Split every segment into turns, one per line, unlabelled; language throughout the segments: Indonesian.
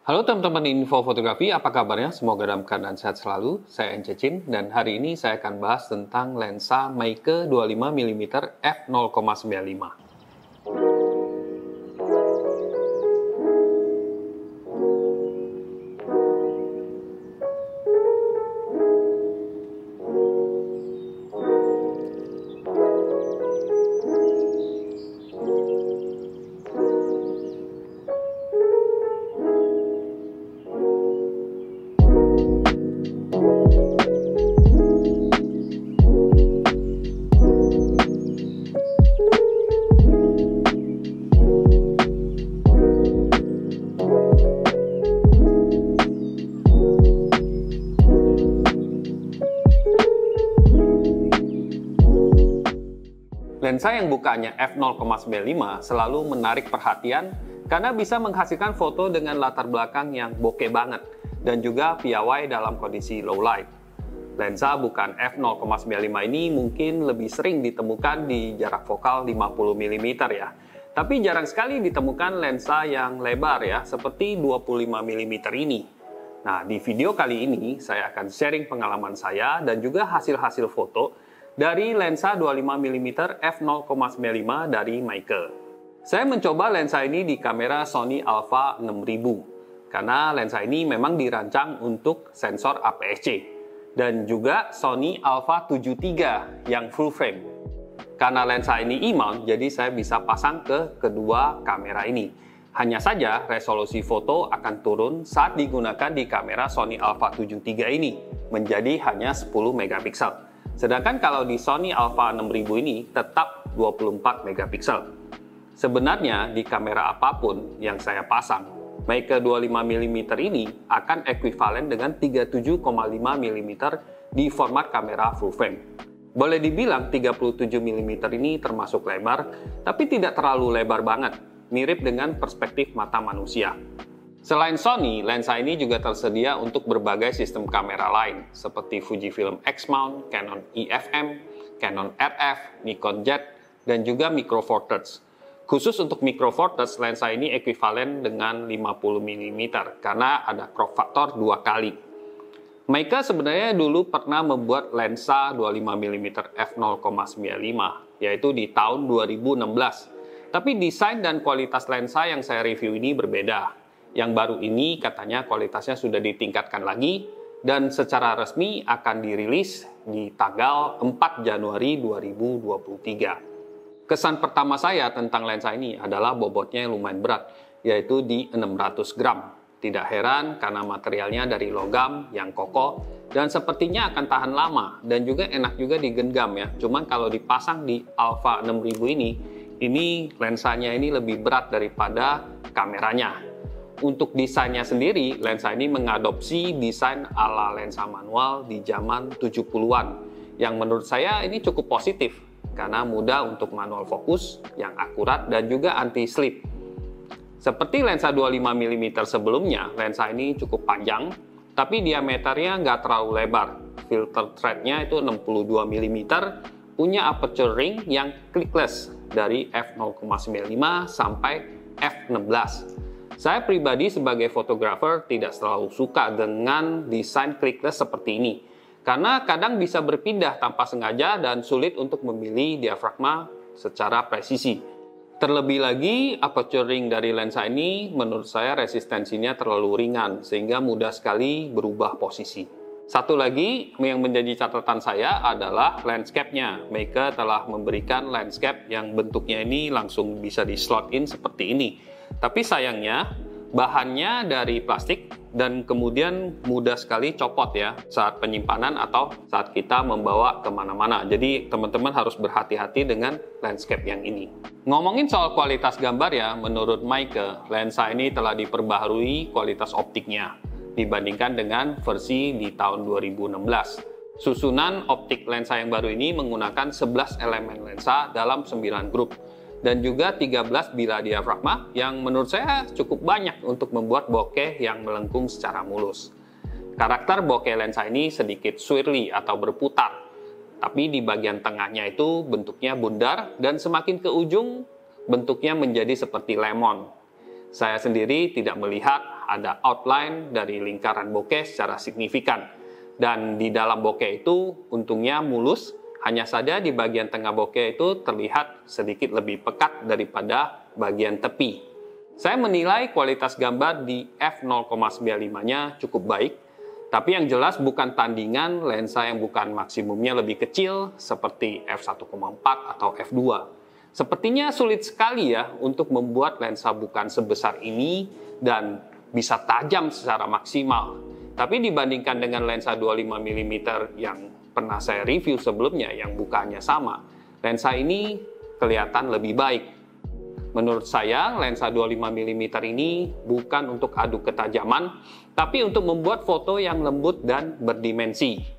Halo teman-teman Info Fotografi, apa kabarnya? Semoga dalam keadaan sehat selalu. Saya Encecin dan hari ini saya akan bahas tentang lensa Meike 25mm f0,95. Lensa yang bukanya f0,95 selalu menarik perhatian karena bisa menghasilkan foto dengan latar belakang yang bokeh banget dan juga piawai dalam kondisi low light. Lensa bukaan f0,95 ini mungkin lebih sering ditemukan di jarak fokal 50mm ya. Tapi jarang sekali ditemukan lensa yang lebar ya, seperti 25mm ini. Nah, di video kali ini saya akan sharing pengalaman saya dan juga hasil-hasil foto dari lensa 25mm f0,95 dari Meike. Saya mencoba lensa ini di kamera Sony Alpha 6000 karena lensa ini memang dirancang untuk sensor APS-C dan juga Sony Alpha 73 yang full frame. Karena lensa ini E-mount, jadi saya bisa pasang ke kedua kamera ini. Hanya saja resolusi foto akan turun saat digunakan di kamera Sony Alpha 73 ini menjadi hanya 10 megapiksel. Sedangkan kalau di Sony Alpha 6000 ini tetap 24 megapiksel. Sebenarnya di kamera apapun yang saya pasang, Meike 25mm ini akan ekuivalen dengan 37,5mm di format kamera full frame. Boleh dibilang 37mm ini termasuk lebar, tapi tidak terlalu lebar banget, mirip dengan perspektif mata manusia. Selain Sony, lensa ini juga tersedia untuk berbagai sistem kamera lain, seperti Fujifilm X-mount, Canon EF-M, Canon RF, Nikon Z, dan juga Micro Four Thirds. Khusus untuk Micro Four Thirds, lensa ini ekuivalen dengan 50mm, karena ada crop factor 2 kali. Meike sebenarnya dulu pernah membuat lensa 25mm f0,95, yaitu di tahun 2016. Tapi desain dan kualitas lensa yang saya review ini berbeda. Yang baru ini katanya kualitasnya sudah ditingkatkan lagi dan secara resmi akan dirilis di tanggal 4 Januari 2023. Kesan pertama saya tentang lensa ini adalah bobotnya yang lumayan berat, yaitu di 600 gram. Tidak heran karena materialnya dari logam yang kokoh dan sepertinya akan tahan lama dan juga enak juga digenggam ya. Cuman kalau dipasang di Alpha 6000 ini lensanya ini lebih berat daripada kameranya. Untuk desainnya sendiri, lensa ini mengadopsi desain ala lensa manual di zaman 70-an yang menurut saya ini cukup positif karena mudah untuk manual fokus yang akurat dan juga anti-slip. Seperti lensa 25mm sebelumnya, lensa ini cukup panjang tapi diameternya nggak terlalu lebar. Filter threadnya itu 62mm, punya aperture ring yang clickless dari f0,95 sampai f16. Saya pribadi sebagai fotografer tidak selalu suka dengan desain clickless seperti ini karena kadang bisa berpindah tanpa sengaja dan sulit untuk memilih diafragma secara presisi. Terlebih lagi, aperture ring dari lensa ini menurut saya resistensinya terlalu ringan sehingga mudah sekali berubah posisi. Satu lagi yang menjadi catatan saya adalah landscape-nya. Meike telah memberikan landscape yang bentuknya ini langsung bisa di slot in seperti ini. Tapi sayangnya bahannya dari plastik dan kemudian mudah sekali copot ya saat penyimpanan atau saat kita membawa kemana-mana. Jadi teman-teman harus berhati-hati dengan landscape yang ini. Ngomongin soal kualitas gambar ya, menurut Meike, lensa ini telah diperbaharui kualitas optiknya dibandingkan dengan versi di tahun 2016. Susunan optik lensa yang baru ini menggunakan 11 elemen lensa dalam 9 grup. Dan juga 13 bilah diafragma yang menurut saya cukup banyak untuk membuat bokeh yang melengkung secara mulus. Karakter bokeh lensa ini sedikit swirly atau berputar, tapi di bagian tengahnya itu bentuknya bundar dan semakin ke ujung bentuknya menjadi seperti lemon. Saya sendiri tidak melihat ada outline dari lingkaran bokeh secara signifikan. Dan di dalam bokeh itu untungnya mulus, hanya saja di bagian tengah bokeh itu terlihat sedikit lebih pekat daripada bagian tepi. Saya menilai kualitas gambar di f0,95-nya cukup baik, tapi yang jelas bukan tandingan lensa yang bukan maksimumnya lebih kecil seperti f1,4 atau f2. Sepertinya sulit sekali ya untuk membuat lensa bukan sebesar ini dan bisa tajam secara maksimal. Tapi dibandingkan dengan lensa 25 mm yang pernah saya review sebelumnya yang bukannya sama, lensa ini kelihatan lebih baik. Menurut saya, lensa 25 mm ini bukan untuk adu ketajaman, tapi untuk membuat foto yang lembut dan berdimensi.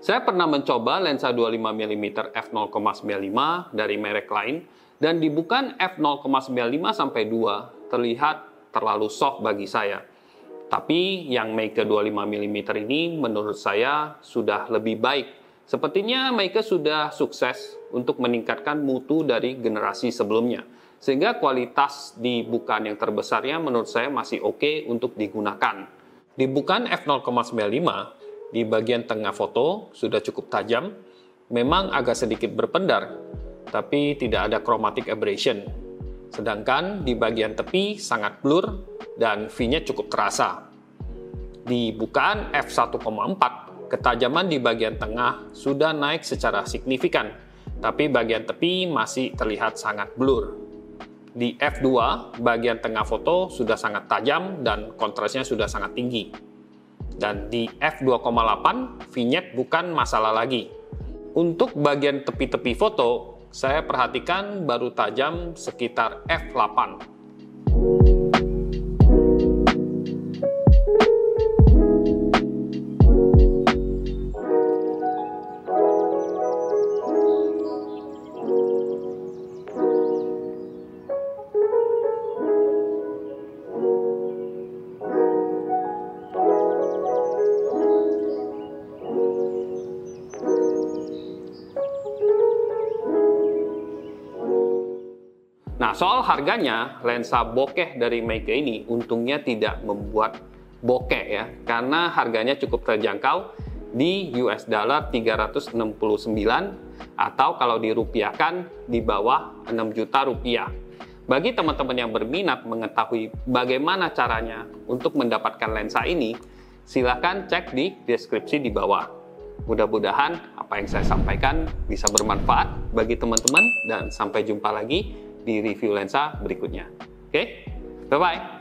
Saya pernah mencoba lensa 25 mm f0,95 dari merek lain dan di bukaan f0,95-2 terlihat terlalu soft bagi saya. Tapi yang Meike 25 mm ini menurut saya sudah lebih baik. Sepertinya Meike sudah sukses untuk meningkatkan mutu dari generasi sebelumnya. Sehingga kualitas di bukaan yang terbesarnya menurut saya masih oke untuk digunakan. Di bukaan f0,95, di bagian tengah foto sudah cukup tajam, memang agak sedikit berpendar, tapi tidak ada chromatic aberration. Sedangkan di bagian tepi sangat blur dan V-nya cukup terasa. Di bukaan f1,4, ketajaman di bagian tengah sudah naik secara signifikan, tapi bagian tepi masih terlihat sangat blur. Di f2, bagian tengah foto sudah sangat tajam dan kontrasnya sudah sangat tinggi. Dan di f2,8, vignette bukan masalah lagi. Untuk bagian tepi-tepi foto, saya perhatikan baru tajam sekitar f8. Nah, soal harganya, lensa bokeh dari Meike ini untungnya tidak membuat bokeh ya, karena harganya cukup terjangkau di US dollar 369 atau kalau dirupiahkan di bawah 6 juta rupiah. Bagi teman-teman yang berminat mengetahui bagaimana caranya untuk mendapatkan lensa ini, silakan cek di deskripsi di bawah. Mudah-mudahan apa yang saya sampaikan bisa bermanfaat bagi teman-teman dan sampai jumpa lagi di review lensa berikutnya. Oke, bye-bye.